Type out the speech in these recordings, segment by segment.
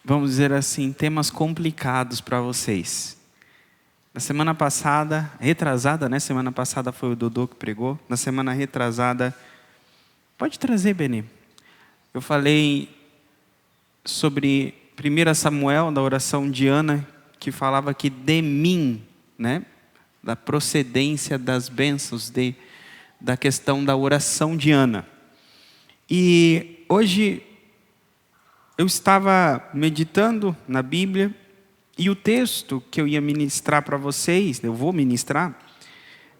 vamos dizer assim, temas complicados para vocês. Na semana passada, retrasada, né? Semana passada foi o Dodô que pregou. Na semana retrasada, pode trazer, Benê. Eu falei sobre 1 Samuel, da oração de Ana, que falava que de mim, né? Da procedência das bênçãos, da questão da oração de Ana. E hoje eu estava meditando na Bíblia e o texto que eu ia ministrar para vocês, eu vou ministrar,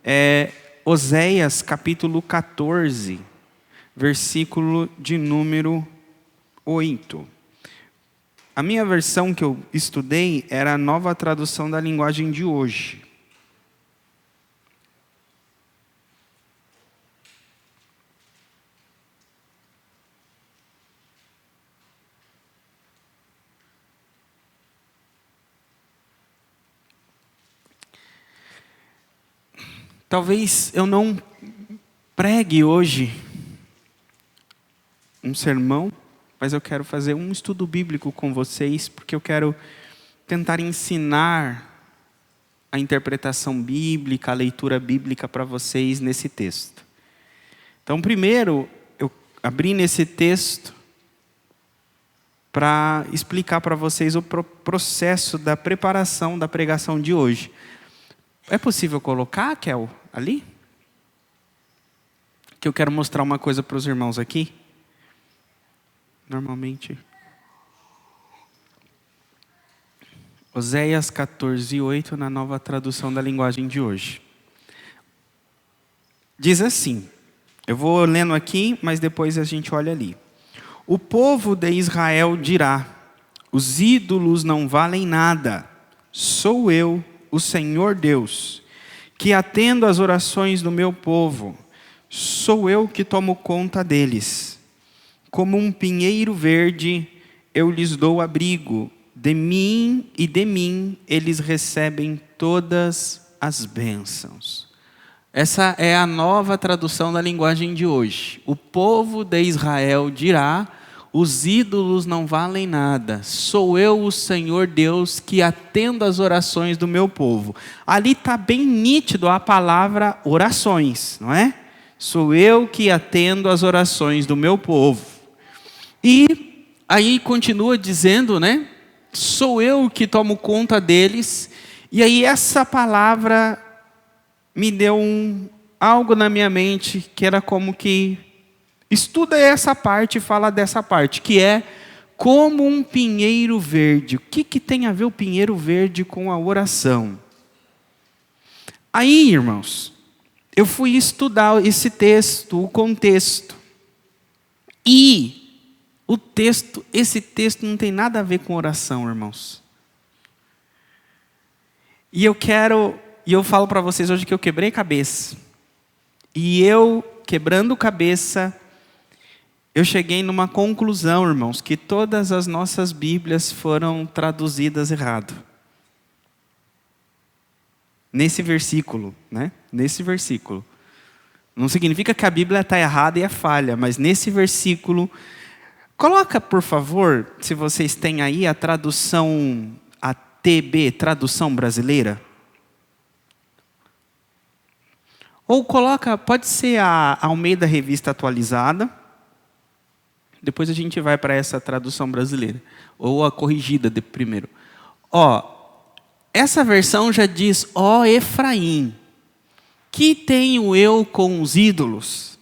é Oséias capítulo 14, versículo de número 8. A minha versão que eu estudei era a Nova Tradução da Linguagem de Hoje. Talvez eu não pregue hoje um sermão, mas eu quero fazer um estudo bíblico com vocês, porque eu quero tentar ensinar a interpretação bíblica, a leitura bíblica para vocês nesse texto. Então, primeiro, eu abri nesse texto para explicar para vocês o processo da preparação da pregação de hoje. É possível colocar, Kel, ali? Que eu quero mostrar uma coisa para os irmãos aqui. Normalmente. Oséias 14, 8, na Nova Tradução da Linguagem de Hoje. Diz assim, eu vou lendo aqui, mas depois a gente olha ali. O povo de Israel dirá, os ídolos não valem nada, sou eu, o Senhor Deus, que atendo às orações do meu povo, sou eu que tomo conta deles. Como um pinheiro verde, eu lhes dou abrigo, de mim eles recebem todas as bênçãos. Essa é a Nova Tradução da Linguagem de Hoje. O povo de Israel dirá, os ídolos não valem nada, sou eu o Senhor Deus que atendo às orações do meu povo. Ali está bem nítido a palavra orações, não é? Sou eu que atendo às orações do meu povo. E aí continua dizendo, né? Sou eu que tomo conta deles. E aí essa palavra me deu algo na minha mente que era como que estuda essa parte e fala dessa parte, que é como um pinheiro verde. O que tem a ver o pinheiro verde com a oração? Aí, irmãos, eu fui estudar esse texto, o contexto. E esse texto não tem nada a ver com oração, irmãos. E eu falo para vocês hoje que eu quebrei cabeça. E eu, quebrando cabeça, eu cheguei numa conclusão, irmãos, que todas as nossas Bíblias foram traduzidas errado. Nesse versículo, né? Nesse versículo. Não significa que a Bíblia está errada e é falha, mas nesse versículo, coloca, por favor, se vocês têm aí a tradução, a TB, tradução brasileira. Ou coloca, pode ser a Almeida Revista Atualizada. Depois a gente vai para essa tradução brasileira. Ou a corrigida primeiro. Essa versão já diz, ó Efraim, que tenho eu com os ídolos?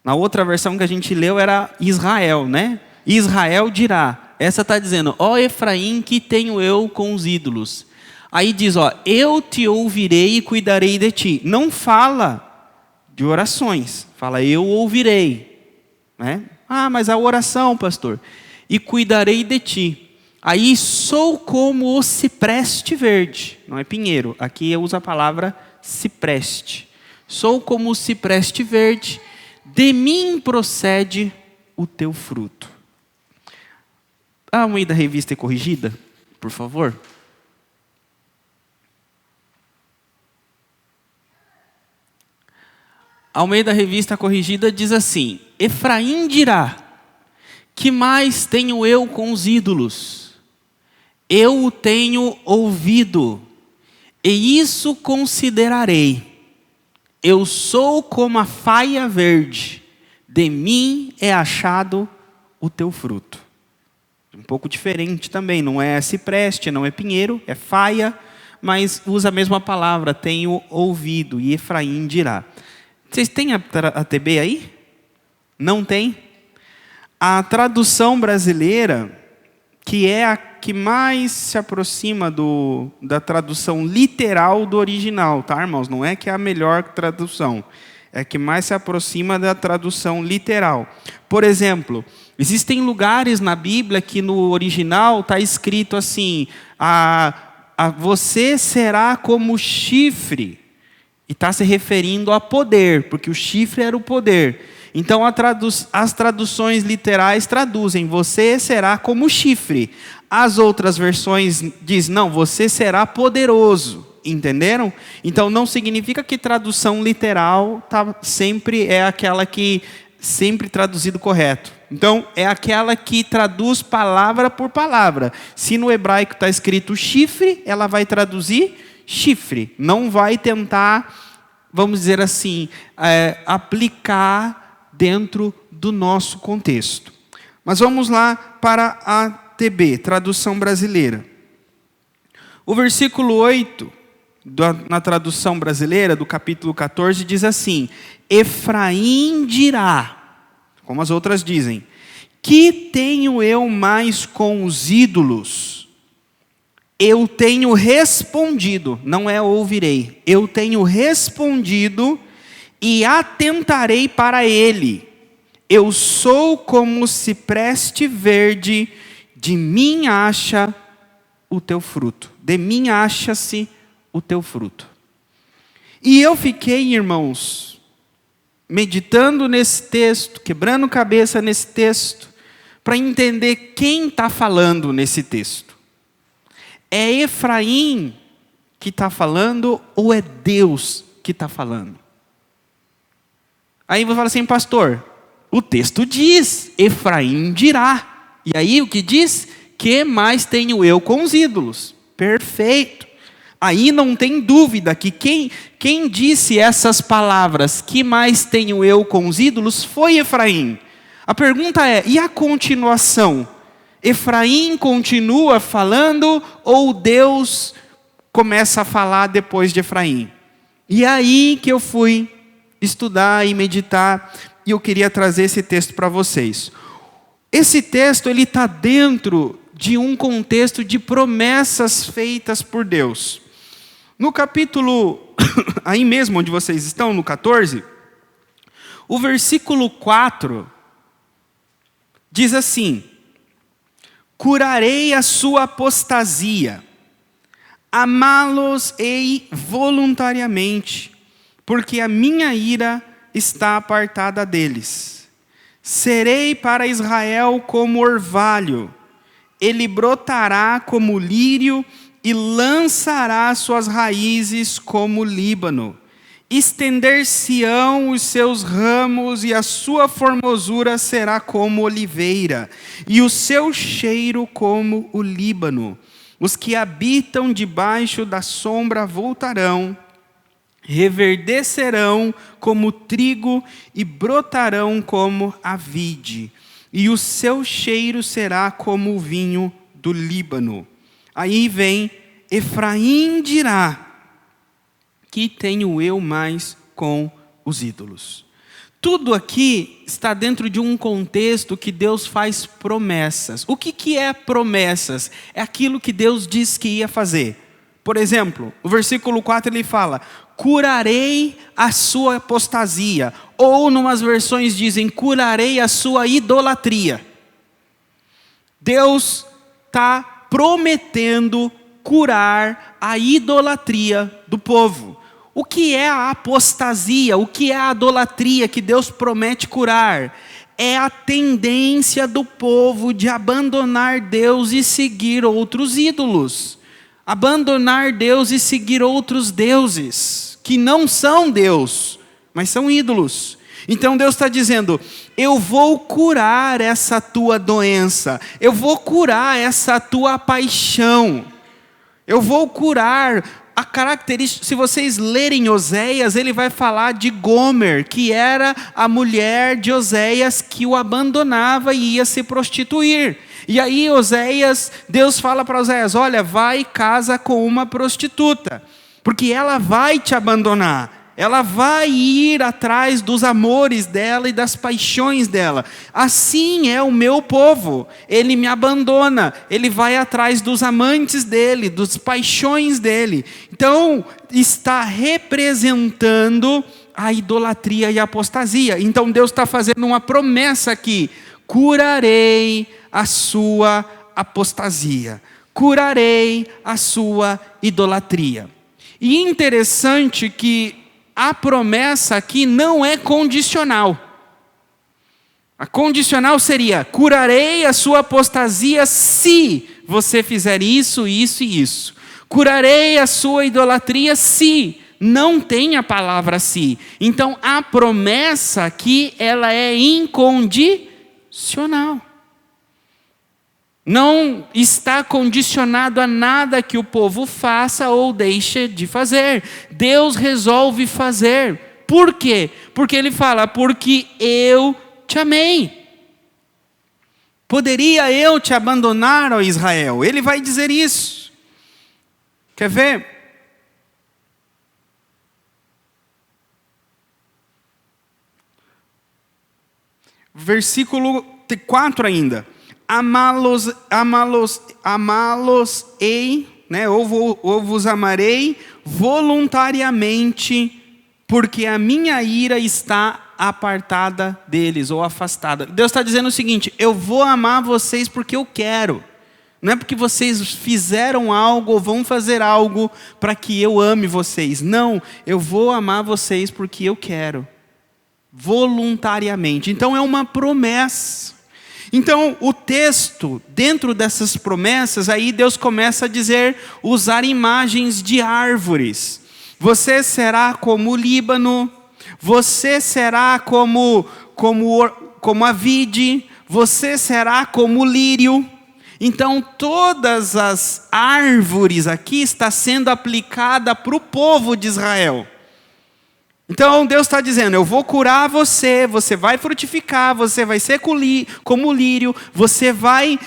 Na outra versão que a gente leu era Israel, né? Israel dirá. Essa está dizendo, ó Efraim, que tenho eu com os ídolos? Aí diz, eu te ouvirei e cuidarei de ti. Não fala de orações, fala eu ouvirei, né? Ah, mas a oração, pastor. E cuidarei de ti. Aí sou como o cipreste verde. Não é pinheiro. Aqui eu uso a palavra cipreste. Sou como o cipreste verde. De mim procede o teu fruto. A Almeida Revista e Corrigida, por favor. A Almeida Revista Corrigida diz assim, Efraim dirá, que mais tenho eu com os ídolos? Eu o tenho ouvido, e isso considerarei. Eu sou como a faia verde, de mim é achado o teu fruto. Um pouco diferente também, não é cipreste, não é pinheiro, é faia, mas usa a mesma palavra, tenho ouvido, e Efraim dirá. Vocês têm a TB aí? Não tem? A tradução brasileira, que é a que mais se aproxima da tradução literal do original, tá, irmãos? Não é que é a melhor tradução, é a que mais se aproxima da tradução literal. Por exemplo, existem lugares na Bíblia que no original está escrito assim, você será como chifre, e está se referindo a poder, porque o chifre era o poder. Então as traduções literais traduzem, você será como chifre. As outras versões diz, não, você será poderoso. Entenderam? Então não significa que tradução literal sempre é aquela que sempre traduzido correto. Então é aquela que traduz palavra por palavra. Se no hebraico está escrito chifre, ela vai traduzir chifre. Não vai tentar, vamos dizer assim, aplicar dentro do nosso contexto. Mas vamos lá para a TB, tradução brasileira. O versículo 8, na tradução brasileira, do capítulo 14, diz assim, Efraim dirá, como as outras dizem, que tenho eu mais com os ídolos? Eu tenho respondido, não é ouvirei, eu tenho respondido e atentarei para ele. Eu sou como cipreste verde, de mim acha o teu fruto. De mim acha-se o teu fruto. E eu fiquei, irmãos, meditando nesse texto, quebrando cabeça nesse texto, para entender quem está falando nesse texto. É Efraim que está falando ou é Deus que está falando? Aí você fala assim, pastor, o texto diz, Efraim dirá. E aí o que diz? Que mais tenho eu com os ídolos? Perfeito. Aí não tem dúvida que quem disse essas palavras, que mais tenho eu com os ídolos, foi Efraim. A pergunta é, e a continuação? Efraim continua falando ou Deus começa a falar depois de Efraim? E aí que eu fui estudar e meditar, e eu queria trazer esse texto para vocês. Esse texto ele está dentro de um contexto de promessas feitas por Deus. No capítulo, aí mesmo onde vocês estão, no 14, o versículo 4 diz assim, curarei a sua apostasia, amá-los-ei voluntariamente, porque a minha ira está apartada deles. Serei para Israel como orvalho, ele brotará como lírio e lançará suas raízes como Líbano. Estender-se-ão os seus ramos e a sua formosura será como oliveira, e o seu cheiro como o Líbano. Os que habitam debaixo da sombra voltarão, reverdecerão como trigo e brotarão como a vide, e o seu cheiro será como o vinho do Líbano. Aí vem, Efraim dirá, que tenho eu mais com os ídolos. Tudo aqui está dentro de um contexto que Deus faz promessas. O que é promessas? É aquilo que Deus diz que ia fazer. Por exemplo, o versículo 4 ele fala, curarei a sua apostasia. Ou, numas versões dizem, curarei a sua idolatria. Deus está prometendo curar a idolatria do povo. O que é a apostasia? O que é a idolatria que Deus promete curar? É a tendência do povo de abandonar Deus e seguir outros ídolos. Abandonar Deus e seguir outros deuses, que não são Deus, mas são ídolos. Então Deus está dizendo, eu vou curar essa tua doença, eu vou curar essa tua paixão, eu vou curar a característica. Se vocês lerem Oséias, ele vai falar de Gomer, que era a mulher de Oséias que o abandonava e ia se prostituir. E aí Deus fala para Oséias, olha, vai e casa com uma prostituta, porque ela vai te abandonar. Ela vai ir atrás dos amores dela e das paixões dela. Assim é o meu povo. Ele me abandona. Ele vai atrás dos amantes dele, das paixões dele. Então, está representando a idolatria e a apostasia. Então, Deus está fazendo uma promessa aqui. Curarei a sua apostasia. Curarei a sua idolatria. E interessante que a promessa aqui não é condicional. A condicional seria, curarei a sua apostasia se você fizer isso, isso e isso. Curarei a sua idolatria se, não tem a palavra se. Então a promessa aqui, ela é incondicional. Não está condicionado a nada que o povo faça ou deixe de fazer. Deus resolve fazer. Por quê? Porque ele fala, porque eu te amei. Poderia eu te abandonar, ó Israel? Ele vai dizer isso. Quer ver? Versículo 4 ainda. Amá-los-ei, né? ou vos amarei voluntariamente, porque a minha ira está apartada deles, ou afastada. Deus está dizendo o seguinte, eu vou amar vocês porque eu quero. Não é porque vocês fizeram algo ou vão fazer algo para que eu ame vocês. Não, eu vou amar vocês porque eu quero. Voluntariamente. Então é uma promessa. Então, o texto, dentro dessas promessas, aí Deus começa a dizer, usar imagens de árvores. Você será como o Líbano, você será como a vide, você será como o lírio. Então, todas as árvores aqui está sendo aplicada para o povo de Israel. Então Deus está dizendo, eu vou curar você, você vai frutificar, você vai ser como o lírio, você vai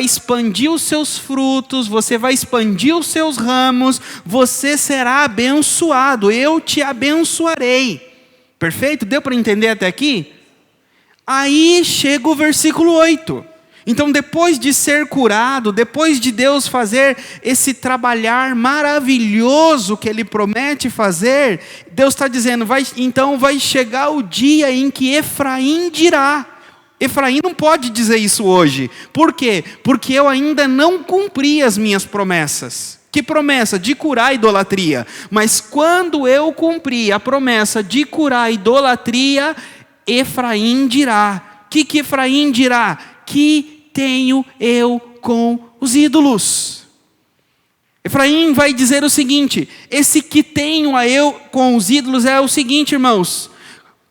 expandir os seus frutos, você vai expandir os seus ramos, você será abençoado, eu te abençoarei. Perfeito? Deu para entender até aqui? Aí chega o versículo 8. Então, depois de ser curado, depois de Deus fazer esse trabalhar maravilhoso que Ele promete fazer, Deus está dizendo, então vai chegar o dia em que Efraim dirá. Efraim não pode dizer isso hoje. Por quê? Porque eu ainda não cumpri as minhas promessas. Que promessa? De curar a idolatria. Mas quando eu cumprir a promessa de curar a idolatria, Efraim dirá. O que Efraim dirá? Que tenho eu com os ídolos. Efraim vai dizer o seguinte, esse que tenho eu com os ídolos é o seguinte, irmãos,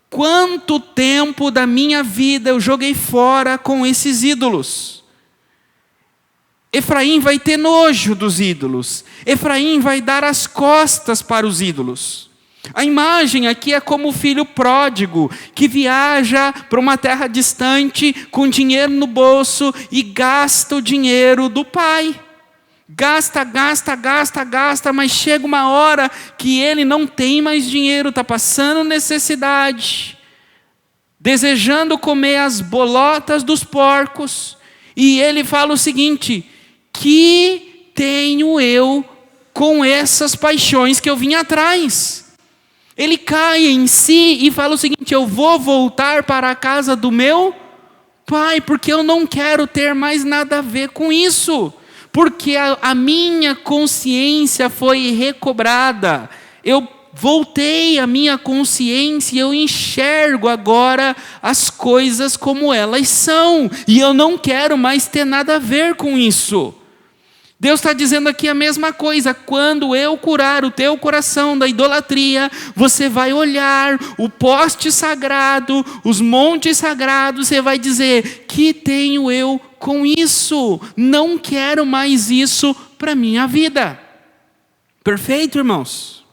quanto tempo da minha vida eu joguei fora com esses ídolos. Efraim vai ter nojo dos ídolos, Efraim vai dar as costas para os ídolos. A imagem aqui é como o filho pródigo, que viaja para uma terra distante, com dinheiro no bolso, e gasta o dinheiro do pai. Gasta, mas chega uma hora que ele não tem mais dinheiro, está passando necessidade, desejando comer as bolotas dos porcos, e ele fala o seguinte, que tenho eu com essas paixões que eu vim atrás? Ele cai em si e fala o seguinte, eu vou voltar para a casa do meu pai, porque eu não quero ter mais nada a ver com isso, porque a minha consciência foi recobrada, eu voltei a minha consciência e eu enxergo agora as coisas como elas são, e eu não quero mais ter nada a ver com isso. Deus está dizendo aqui a mesma coisa. Quando eu curar o teu coração da idolatria, você vai olhar o poste sagrado, os montes sagrados, você vai dizer: que tenho eu com isso? Não quero mais isso para a minha vida. Perfeito, irmãos?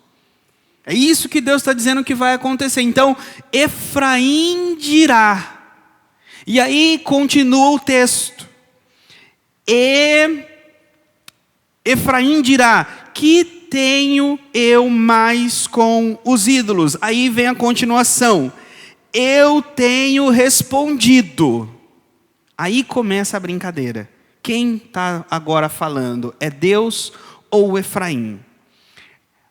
É isso que Deus está dizendo que vai acontecer. Então, Efraim dirá. E aí continua o texto. Efraim dirá: que tenho eu mais com os ídolos? Aí vem a continuação. Eu tenho respondido. Aí começa a brincadeira. Quem está agora falando? É Deus ou Efraim?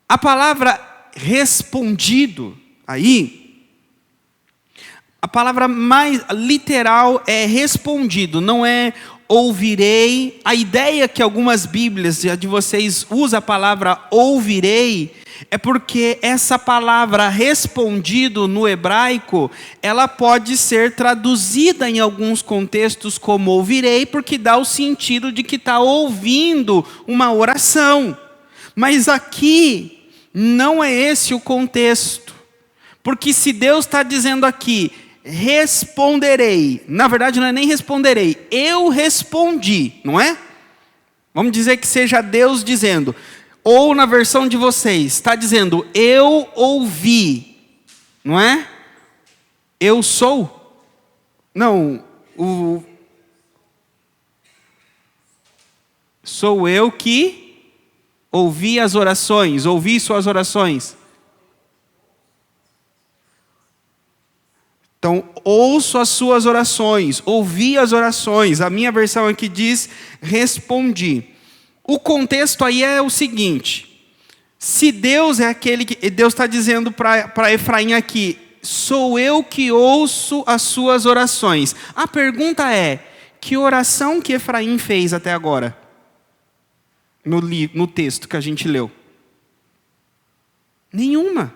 A palavra respondido, aí, a palavra mais literal é respondido, não é ouvirei. A ideia que algumas Bíblias de vocês usam a palavra ouvirei, é porque essa palavra respondido no hebraico, ela pode ser traduzida em alguns contextos como ouvirei, porque dá o sentido de que está ouvindo uma oração. Mas aqui, não é esse o contexto. Porque se Deus está dizendo aqui, responderei. Na verdade não é nem responderei, eu respondi, não é? Vamos dizer que seja Deus dizendo. Ou na versão de vocês, está dizendo, eu ouvi, não é? Eu sou? Não, sou eu que ouvi as orações, ouvi suas orações. Então, ouço as suas orações, ouvi as orações. A minha versão aqui diz, respondi. O contexto aí é o seguinte: se Deus é aquele que... Deus está dizendo para Efraim aqui, sou eu que ouço as suas orações. A pergunta é, que oração que Efraim fez até agora? No texto que a gente leu. Nenhuma.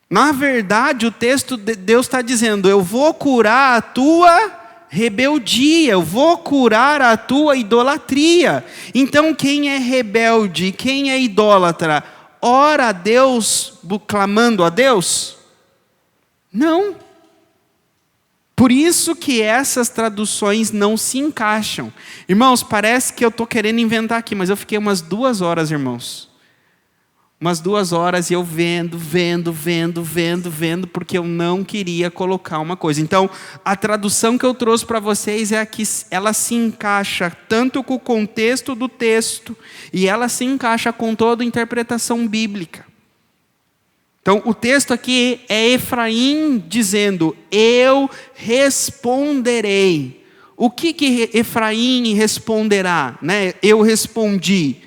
Na verdade, o texto de Deus está dizendo, eu vou curar a tua rebeldia, eu vou curar a tua idolatria. Então, quem é rebelde, quem é idólatra, ora a Deus, clamando a Deus? Não. Por isso que essas traduções não se encaixam. Irmãos, parece que eu estou querendo inventar aqui, mas eu fiquei umas 2 horas, irmãos. Umas 2 horas e eu vendo, porque eu não queria colocar uma coisa. Então, a tradução que eu trouxe para vocês é a que ela se encaixa tanto com o contexto do texto, e ela se encaixa com toda a interpretação bíblica. Então, o texto aqui é Efraim dizendo, eu responderei. O que Efraim responderá? Né? Eu respondi.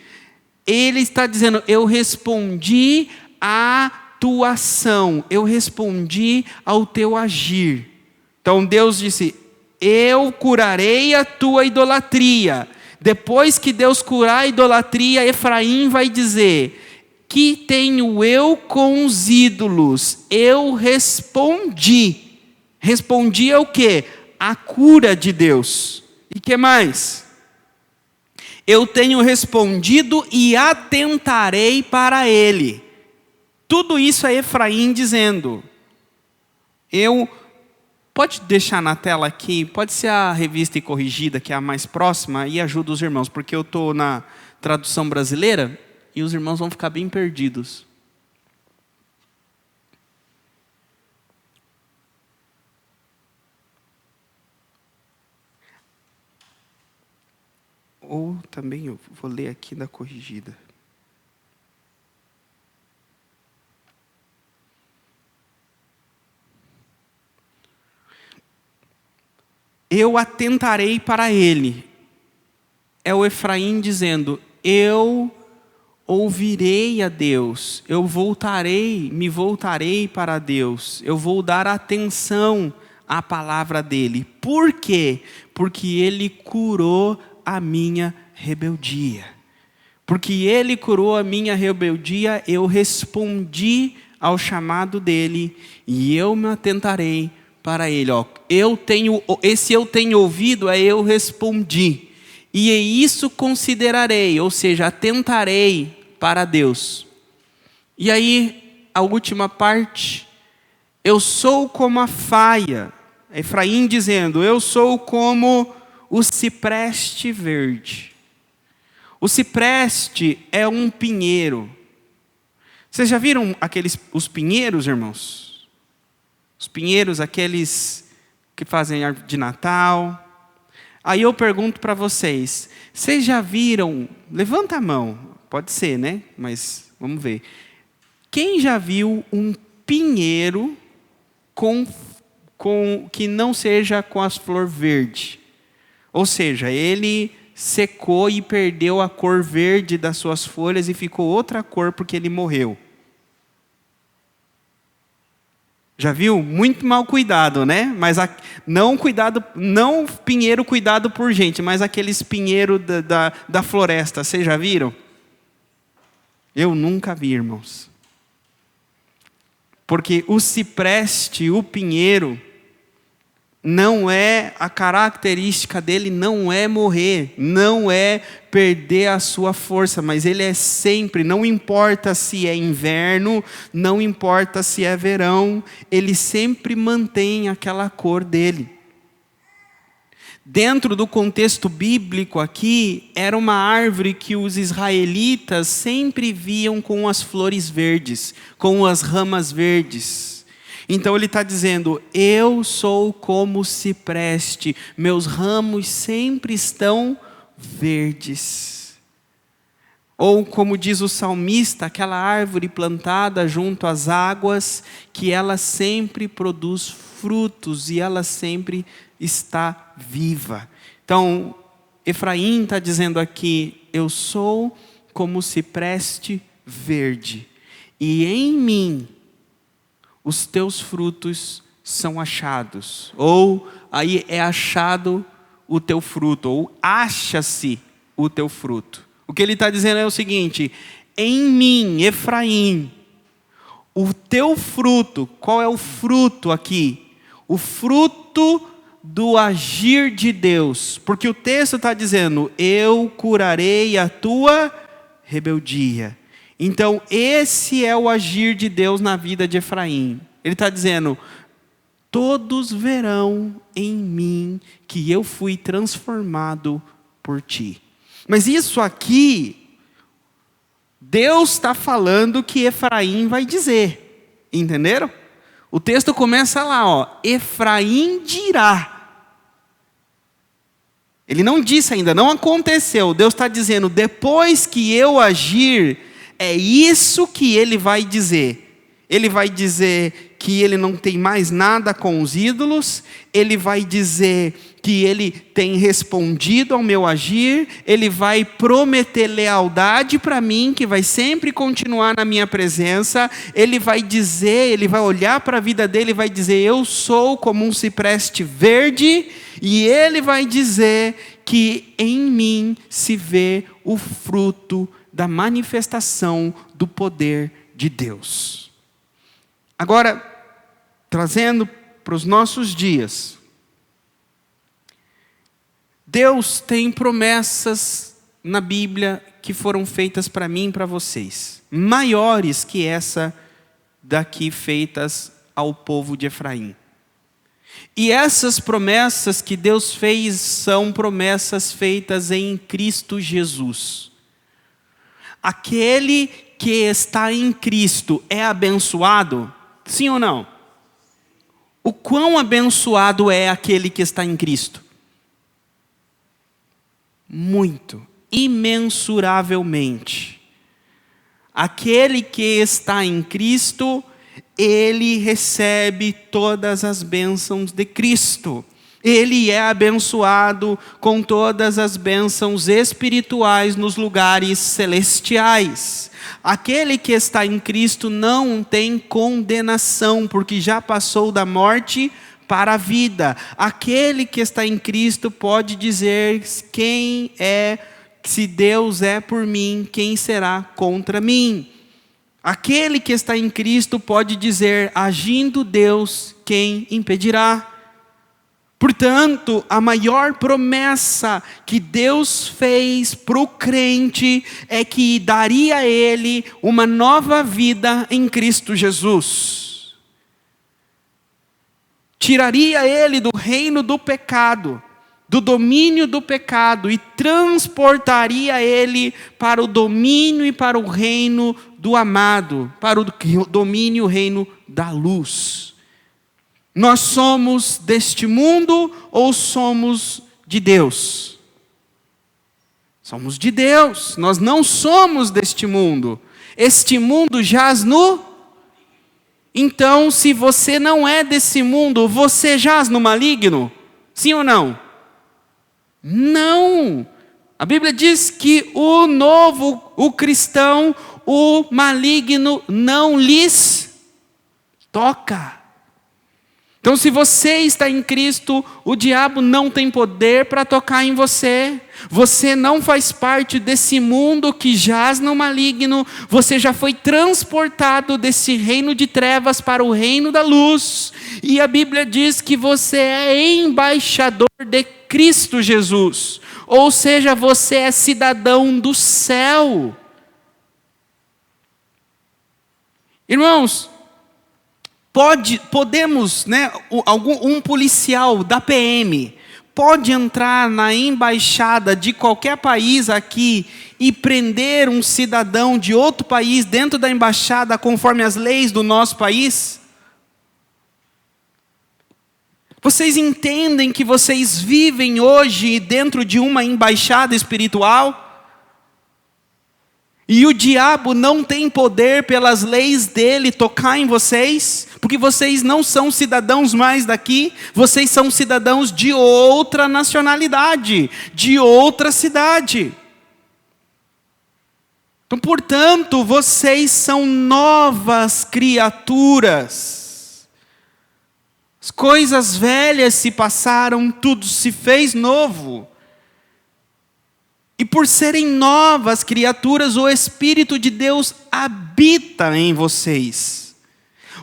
Ele está dizendo, eu respondi à tua ação, eu respondi ao teu agir. Então Deus disse, eu curarei a tua idolatria. Depois que Deus curar a idolatria, Efraim vai dizer, que tenho eu com os ídolos? Eu respondi. Respondi ao quê? A cura de Deus. E que mais? Eu tenho respondido e atentarei para ele. Tudo isso é Efraim dizendo. Pode deixar na tela aqui, pode ser a revista e corrigida, que é a mais próxima, e ajuda os irmãos, porque eu estou na tradução brasileira, e os irmãos vão ficar bem perdidos. Ou também eu vou ler aqui da corrigida. Eu atentarei para ele. É o Efraim dizendo, eu ouvirei a Deus, me voltarei para Deus, eu vou dar atenção à palavra dele. Por quê? Porque ele curou a minha rebeldia. Porque ele curou a minha rebeldia, eu respondi ao chamado dele e eu me atentarei para ele. Eu tenho ouvido, eu respondi. e isso considerarei, ou seja, atentarei para Deus. E aí, a última parte, eu sou como a faia. Efraim dizendo, eu sou como o cipreste verde. O cipreste é um pinheiro. Vocês já viram os pinheiros, irmãos? Os pinheiros, aqueles que fazem árvore de Natal. Aí eu pergunto para vocês, vocês já viram, levanta a mão, pode ser, né? Mas vamos ver. Quem já viu um pinheiro que não seja com as flores verdes? Ou seja, ele secou e perdeu a cor verde das suas folhas e ficou outra cor porque ele morreu. Já viu? Muito mal cuidado, né? Mas não pinheiro cuidado por gente, mas aqueles pinheiros da floresta. Vocês já viram? Eu nunca vi, irmãos. Porque o cipreste, o pinheiro, não é, a característica dele não é morrer, não é perder a sua força, mas ele é sempre, não importa se é inverno, não importa se é verão, ele sempre mantém aquela cor dele. Dentro do contexto bíblico aqui, era uma árvore que os israelitas sempre viam com as flores verdes, com as ramas verdes. Então ele está dizendo, eu sou como o cipreste, meus ramos sempre estão verdes. Ou como diz o salmista, aquela árvore plantada junto às águas, que ela sempre produz frutos e ela sempre está viva. Então, Efraim está dizendo aqui, eu sou como o cipreste verde, e em mim os teus frutos são achados. Ou aí é achado o teu fruto, ou acha-se o teu fruto. O que ele está dizendo é o seguinte, em mim, Efraim, o teu fruto, qual é o fruto aqui? O fruto do agir de Deus. Porque o texto está dizendo, eu curarei a tua rebeldia. Então, esse é o agir de Deus na vida de Efraim. Ele está dizendo, todos verão em mim que eu fui transformado por ti. Mas isso aqui, Deus está falando que Efraim vai dizer. Entenderam? O texto começa lá, ó, Efraim dirá. Ele não disse ainda, não aconteceu. Deus está dizendo, depois que eu agir, é isso que ele vai dizer. Ele vai dizer que ele não tem mais nada com os ídolos. Ele vai dizer que ele tem respondido ao meu agir. Ele vai prometer lealdade para mim, que vai sempre continuar na minha presença. Ele vai dizer, ele vai olhar para a vida dele e vai dizer, eu sou como um cipreste verde. E ele vai dizer que em mim se vê o fruto da manifestação do poder de Deus. Agora, trazendo para os nossos dias, Deus tem promessas na Bíblia que foram feitas para mim e para vocês, maiores que essa daqui feitas ao povo de Efraim. E essas promessas que Deus fez são promessas feitas em Cristo Jesus. Aquele que está em Cristo é abençoado? Sim ou não? O quão abençoado é aquele que está em Cristo? Muito, imensuravelmente. Aquele que está em Cristo, ele recebe todas as bênçãos de Cristo. Ele é abençoado com todas as bênçãos espirituais nos lugares celestiais. Aquele que está em Cristo não tem condenação, porque já passou da morte para a vida. Aquele que está em Cristo pode dizer quem é, se Deus é por mim, quem será contra mim? Aquele que está em Cristo pode dizer, agindo Deus, quem impedirá? Portanto, a maior promessa que Deus fez para o crente é que daria a ele uma nova vida em Cristo Jesus. Tiraria ele do reino do pecado, do domínio do pecado, e transportaria ele para o domínio e para o reino do amado, para o domínio e o reino da luz. Nós somos deste mundo ou somos de Deus? Somos de Deus, nós não somos deste mundo. Este mundo jaz no... Então, se você não é desse mundo, você jaz no maligno? Sim ou não? Não. A Bíblia diz que o cristão, o maligno não lhes toca. Então, se você está em Cristo, o diabo não tem poder para tocar em você. Você não faz parte desse mundo que jaz no maligno. Você já foi transportado desse reino de trevas para o reino da luz. E a Bíblia diz que você é embaixador de Cristo Jesus. Ou seja, você é cidadão do céu. Irmãos, podemos, um policial da PM pode entrar na embaixada de qualquer país aqui e prender um cidadão de outro país dentro da embaixada conforme as leis do nosso país? Vocês entendem que vocês vivem hoje dentro de uma embaixada espiritual? E o diabo não tem poder pelas leis dele tocar em vocês, porque vocês não são cidadãos mais daqui, vocês são cidadãos de outra nacionalidade, de outra cidade. Então, portanto, vocês são novas criaturas. As coisas velhas se passaram, tudo se fez novo. E por serem novas criaturas, o Espírito de Deus habita em vocês.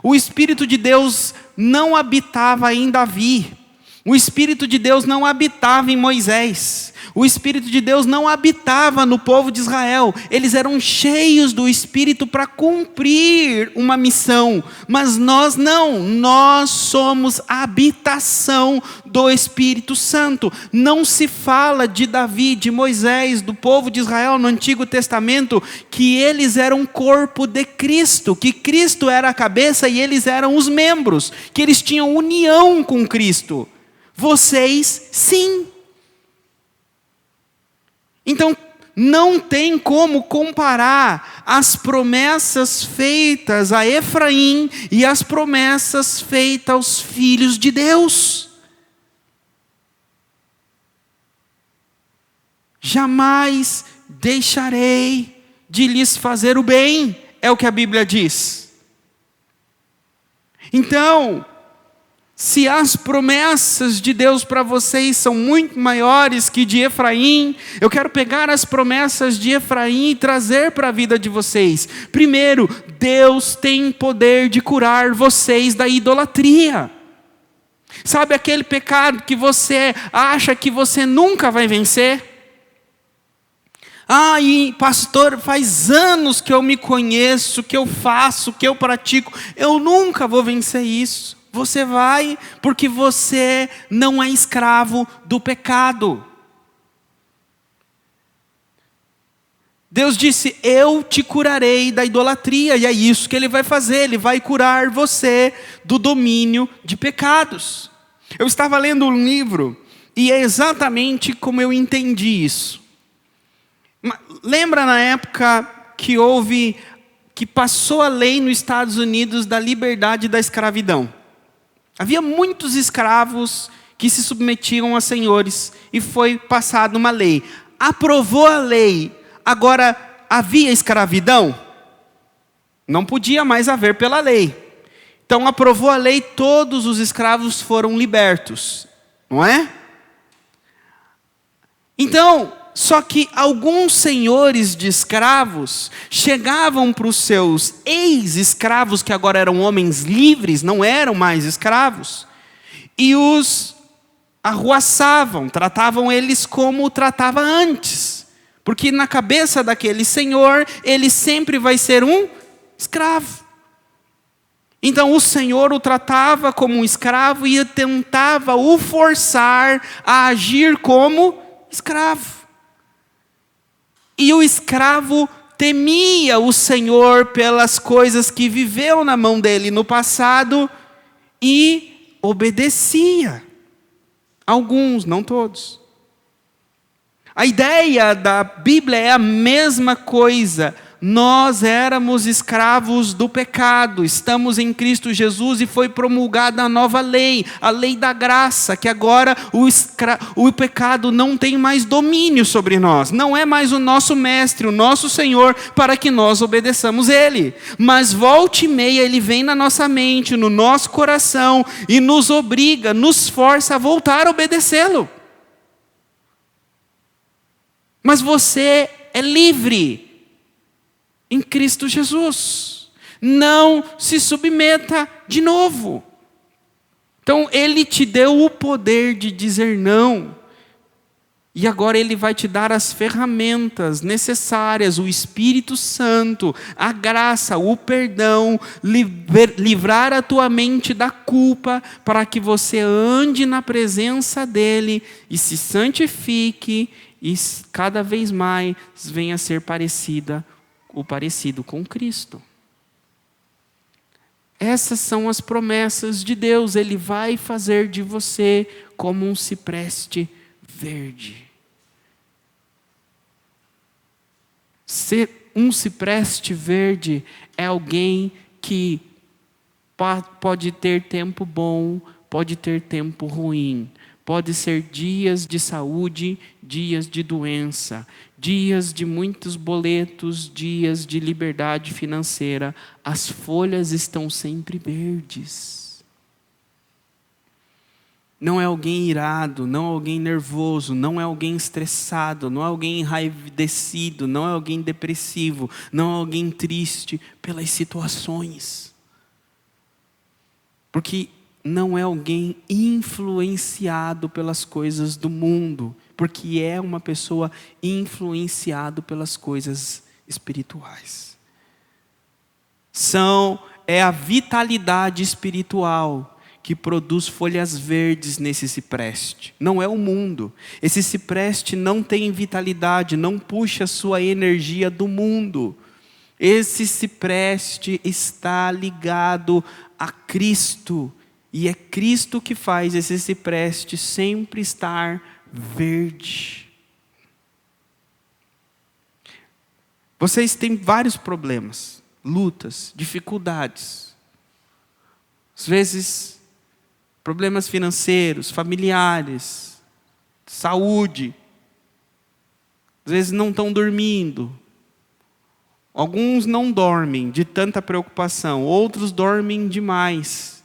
O Espírito de Deus não habitava em Davi. O Espírito de Deus não habitava em Moisés. O Espírito de Deus não habitava no povo de Israel. Eles eram cheios do Espírito para cumprir uma missão. Mas nós não. Nós somos a habitação do Espírito Santo. Não se fala de Davi, de Moisés, do povo de Israel no Antigo Testamento, que eles eram o corpo de Cristo, que Cristo era a cabeça e eles eram os membros, que eles tinham união com Cristo. Vocês, sim. Então, não tem como comparar as promessas feitas a Efraim e as promessas feitas aos filhos de Deus. Jamais deixarei de lhes fazer o bem, é o que a Bíblia diz. Então, se as promessas de Deus para vocês são muito maiores que de Efraim, eu quero pegar as promessas de Efraim e trazer para a vida de vocês. Primeiro, Deus tem poder de curar vocês da idolatria. Sabe aquele pecado que você acha que você nunca vai vencer? E pastor, faz anos que eu me conheço, que eu faço, que eu pratico, eu nunca vou vencer isso. Você vai, porque você não é escravo do pecado. Deus disse, eu te curarei da idolatria, e é isso que Ele vai fazer, Ele vai curar você do domínio de pecados. Eu estava lendo um livro, e é exatamente como eu entendi isso. Lembra na época que passou a lei nos Estados Unidos da liberdade da escravidão? Havia muitos escravos que se submetiam a senhores e foi passada uma lei. Aprovou a lei, agora havia escravidão? Não podia mais haver pela lei. Então aprovou a lei, todos os escravos foram libertos, não é? Então, só que alguns senhores de escravos chegavam para os seus ex-escravos, que agora eram homens livres, não eram mais escravos, e os arruaçavam, tratavam eles como tratava antes. Porque na cabeça daquele senhor, ele sempre vai ser um escravo. Então o Senhor o tratava como um escravo e tentava o forçar a agir como escravo. E o escravo temia o Senhor pelas coisas que viveu na mão dele no passado e obedecia. Alguns, não todos. A ideia da Bíblia é a mesma coisa. Nós éramos escravos do pecado, estamos em Cristo Jesus e foi promulgada a nova lei, a lei da graça, que agora o pecado não tem mais domínio sobre nós, não é mais o nosso mestre, o nosso Senhor, para que nós obedeçamos Ele. Mas volta e meia Ele vem na nossa mente, no nosso coração e nos obriga, nos força a voltar a obedecê-lo. Mas você é livre em Cristo Jesus. Não se submeta de novo. Então, Ele te deu o poder de dizer não. E agora Ele vai te dar as ferramentas necessárias, o Espírito Santo, a graça, o perdão, livrar a tua mente da culpa, para que você ande na presença dEle e se santifique e cada vez mais venha a ser parecido com Cristo. Essas são as promessas de Deus. Ele vai fazer de você como um cipreste verde. Ser um cipreste verde é alguém que pode ter tempo bom, pode ter tempo ruim. Pode ser dias de saúde, dias de doença, dias de muitos boletos, dias de liberdade financeira. As folhas estão sempre verdes. Não é alguém irado, não é alguém nervoso, não é alguém estressado, não é alguém enraivecido, não é alguém depressivo, não é alguém triste pelas situações. Porque não é alguém influenciado pelas coisas do mundo, porque é uma pessoa influenciada pelas coisas espirituais. É a vitalidade espiritual que produz folhas verdes nesse cipreste. Não é o mundo. Esse cipreste não tem vitalidade, não puxa a sua energia do mundo. Esse cipreste está ligado a Cristo. E é Cristo que faz esse cipreste sempre estar verde. Vocês têm vários problemas, lutas, dificuldades. Às vezes, problemas financeiros, familiares, saúde. Às vezes não estão dormindo. Alguns não dormem de tanta preocupação, outros dormem demais.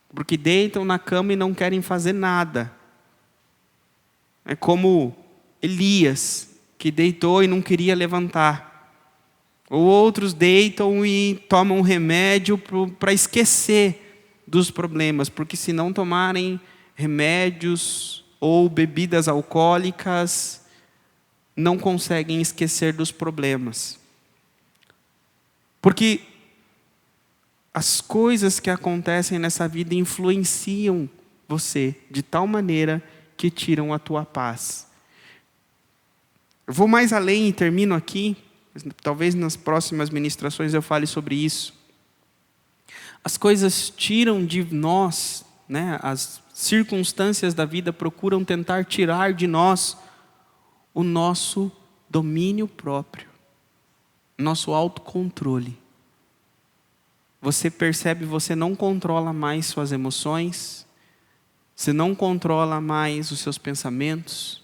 Porque deitam na cama e não querem fazer nada. É como Elias, que deitou e não queria levantar. Ou outros deitam e tomam remédio para esquecer dos problemas. Porque se não tomarem remédios ou bebidas alcoólicas, não conseguem esquecer dos problemas. Porque as coisas que acontecem nessa vida influenciam você de tal maneira que tiram a tua paz. Eu vou mais além e termino aqui. Talvez nas próximas ministrações eu fale sobre isso. As coisas tiram de nós, né? As circunstâncias da vida procuram tentar tirar de nós o nosso domínio próprio, nosso autocontrole. Você percebe, você não controla mais suas emoções, você não controla mais os seus pensamentos.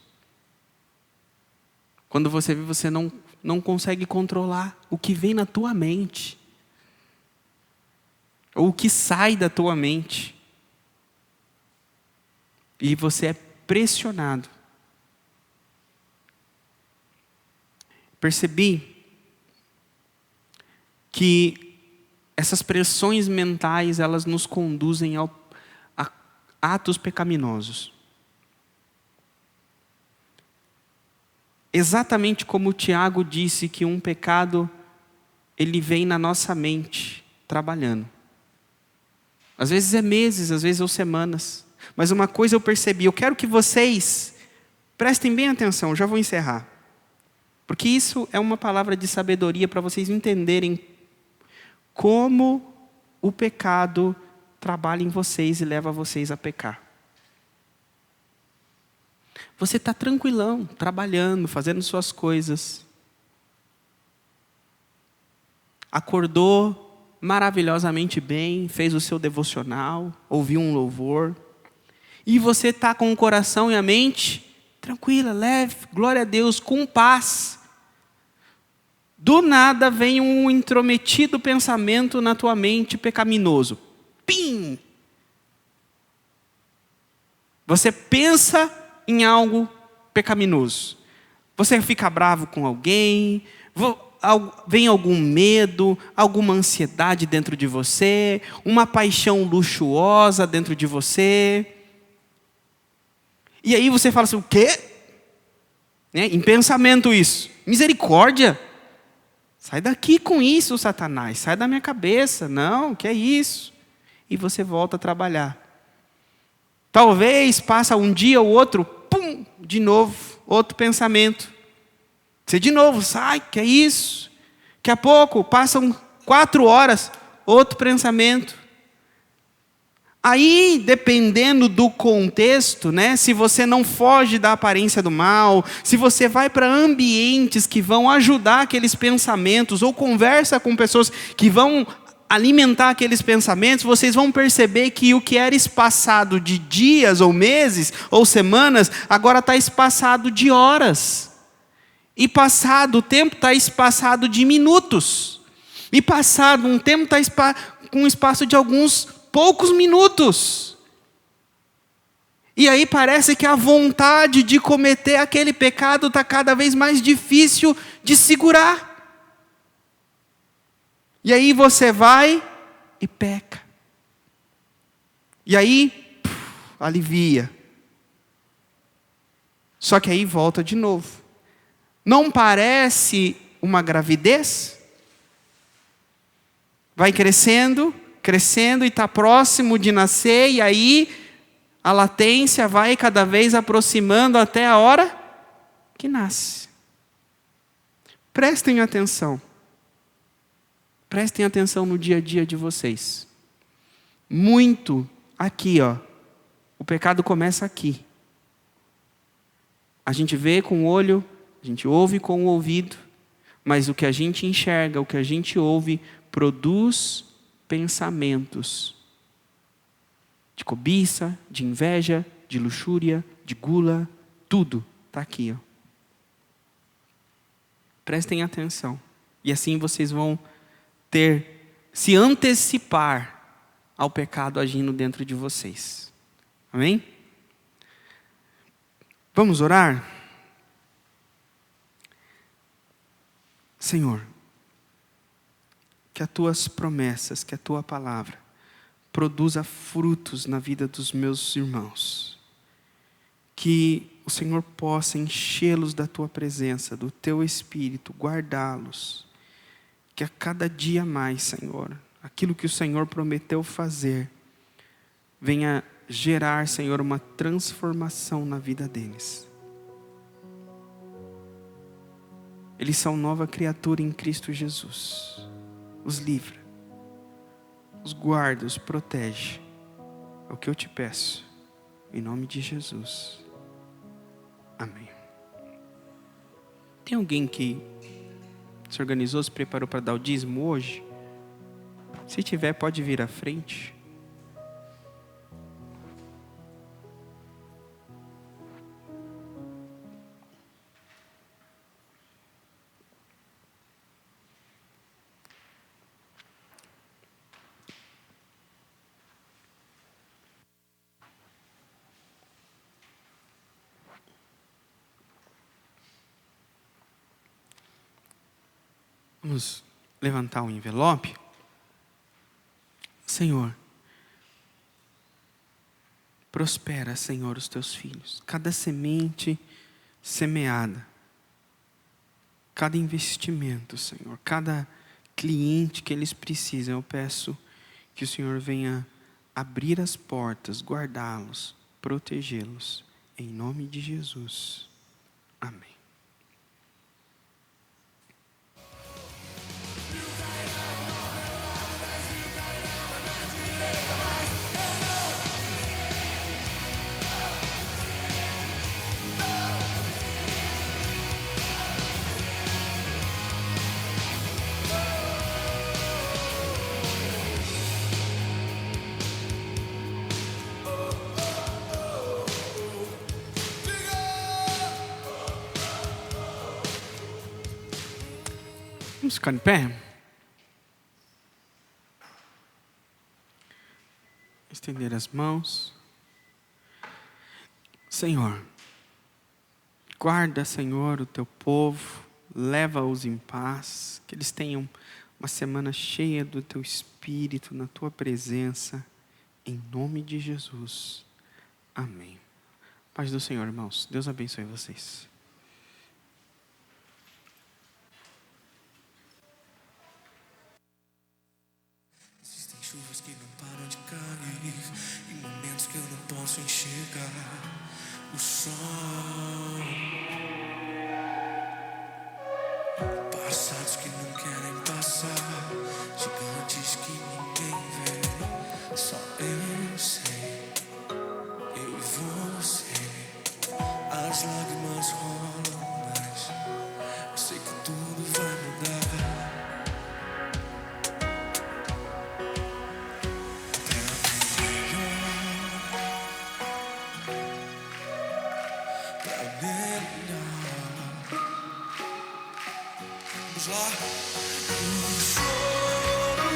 Quando você vê, você não consegue controlar o que vem na tua mente, ou o que sai da tua mente. E você é pressionado. Percebi que essas pressões mentais, elas nos conduzem a atos pecaminosos. exatamente como o Tiago disse que um pecado, ele vem na nossa mente, trabalhando. Às vezes é meses, às vezes é semanas. Mas uma coisa eu percebi, eu quero que vocês prestem bem atenção, já vou encerrar. Porque isso é uma palavra de sabedoria para vocês entenderem como o pecado trabalha em vocês e leva vocês a pecar. Você está tranquilão, trabalhando, fazendo suas coisas. Acordou maravilhosamente bem, fez o seu devocional, ouviu um louvor. E você está com o coração e a mente tranquila, leve, glória a Deus, com paz. Do nada vem um intrometido pensamento na tua mente pecaminoso. Pim! Você pensa em algo pecaminoso. Você fica bravo com alguém, vem algum medo, alguma ansiedade dentro de você, uma paixão luxuosa dentro de você. E aí você fala assim, o quê? Né? Em pensamento isso. Misericórdia. Sai daqui com isso, Satanás. Sai da minha cabeça. Não, que é isso? E você volta a trabalhar. Talvez passa um dia ou outro, pum, de novo, outro pensamento. Você de novo, sai, que é isso? Daqui a pouco, passam 4 horas, outro pensamento. Aí, dependendo do contexto, né, se você não foge da aparência do mal, se você vai para ambientes que vão ajudar aqueles pensamentos, ou conversa com pessoas que vão alimentar aqueles pensamentos, vocês vão perceber que o que era espaçado de dias, ou meses, ou semanas, agora está espaçado de horas. E passado o tempo está espaçado de minutos. E passado um tempo está com um espaço de alguns poucos minutos. E aí parece que a vontade de cometer aquele pecado está cada vez mais difícil de segurar. E aí você vai e peca. E aí, alivia. Só que aí volta de novo. Não parece uma gravidez? Vai crescendo, crescendo e está próximo de nascer, e aí a latência vai cada vez aproximando até a hora que nasce. Prestem atenção. Prestem atenção no dia a dia de vocês. Muito aqui, ó. O pecado começa aqui. A gente vê com o olho, a gente ouve com o ouvido, mas o que a gente enxerga, o que a gente ouve, produz pensamentos de cobiça, de inveja, de luxúria, de gula, tudo está aqui, ó. Prestem atenção. E assim vocês vão se antecipar ao pecado agindo dentro de vocês. Amém? Vamos orar? Senhor, que as tuas promessas, que a tua palavra produza frutos na vida dos meus irmãos. Que o Senhor possa enchê-los da tua presença, do teu Espírito, guardá-los. Que a cada dia mais, Senhor, aquilo que o Senhor prometeu fazer, venha gerar, Senhor, uma transformação na vida deles. Eles são nova criatura em Cristo Jesus. Os livra, os guarda, os protege. É o que eu te peço, em nome de Jesus. Amém. Tem alguém que se organizou, se preparou para dar o dízimo hoje? Se tiver, pode vir à frente. Vamos levantar um envelope. Senhor, prospera, Senhor, os teus filhos. Cada semente semeada, cada investimento, Senhor, cada cliente que eles precisam, eu peço que o Senhor venha abrir as portas, guardá-los, protegê-los, em nome de Jesus. Amém. Vamos ficar em pé? Estender as mãos. Senhor, guarda, Senhor, o teu povo, leva-os em paz, que eles tenham uma semana cheia do teu Espírito, na tua presença, em nome de Jesus. Amém. Paz do Senhor, irmãos. Deus abençoe vocês. Chuvas que não param de cair, em momentos que eu não posso enxergar o sol. Passados que não querem passar, gigantes que ninguém vê. Só eu sei, eu e você. As lágrimas rolam, mas eu sei que tudo vai mudar. Vamos lá. O choro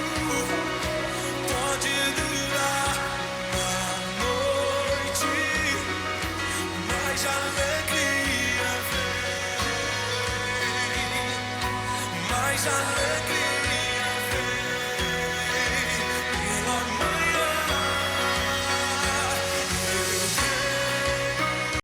pode durar uma noite, mas a alegria vem, mais alegria.